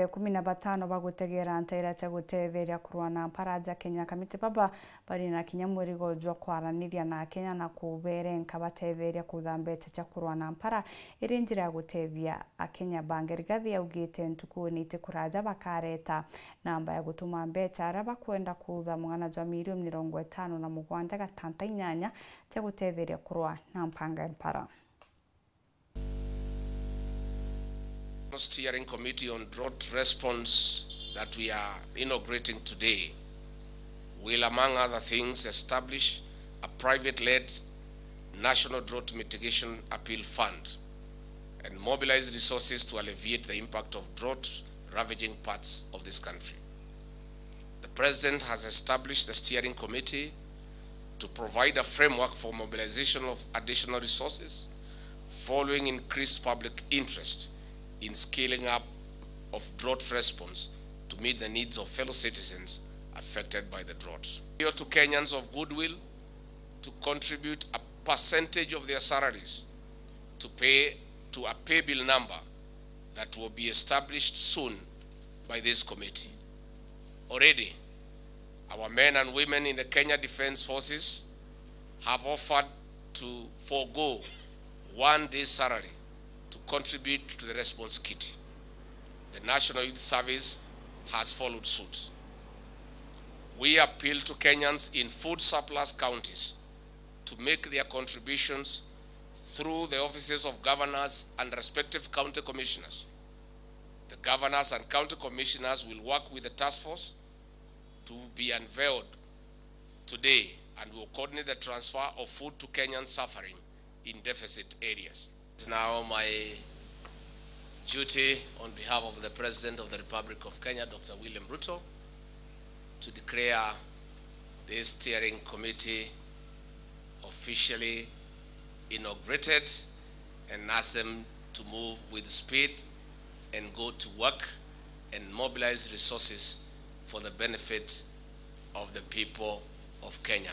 be 15 bagutegera NTAIRA cha gutetheria KURWA Na Mpara ja Kenya KAMITI baba bari na kinyamurigo jwa kwaraniria na Kenya na kuberenka batetheria kuthambete cha KURWA Na Mpara iri njira ya gutethia AKENYA BAANGI RIGATHI augite ntuku niti kuraja bakareta namba ya gutuma MBECA araba kwenda kutha mwana jwa milioni 57 gatantainyanya cha gutetheria KURWA Na Mpara. Steering Committee on Drought Response that we are inaugurating today will, among other things, establish a private-led National Drought Mitigation Appeal Fund and mobilize resources to alleviate the impact of drought ravaging parts of this country. The President has established the Steering Committee to provide a framework for mobilization of additional resources following increased public interest in scaling up of drought response to meet the needs of fellow citizens affected by the drought. Appeal to Kenyans of goodwill to contribute a percentage of their salaries to pay to a pay bill number that will be established soon by this committee. Already, our men and women in the Kenya Defense Forces have offered to forego 1 day's salary to contribute to the response kit. The National Youth Service has followed suit. We appeal to Kenyans in food surplus counties to make their contributions through the offices of governors and respective county commissioners. The governors and county commissioners will work with the task force to be unveiled today and will coordinate the transfer of food to Kenyans suffering in deficit areas. It's now my duty on behalf of the President of the Republic of Kenya, Dr. William Ruto, to declare this steering committee officially inaugurated and ask them to move with speed and go to work and mobilize resources for the benefit of the people of Kenya.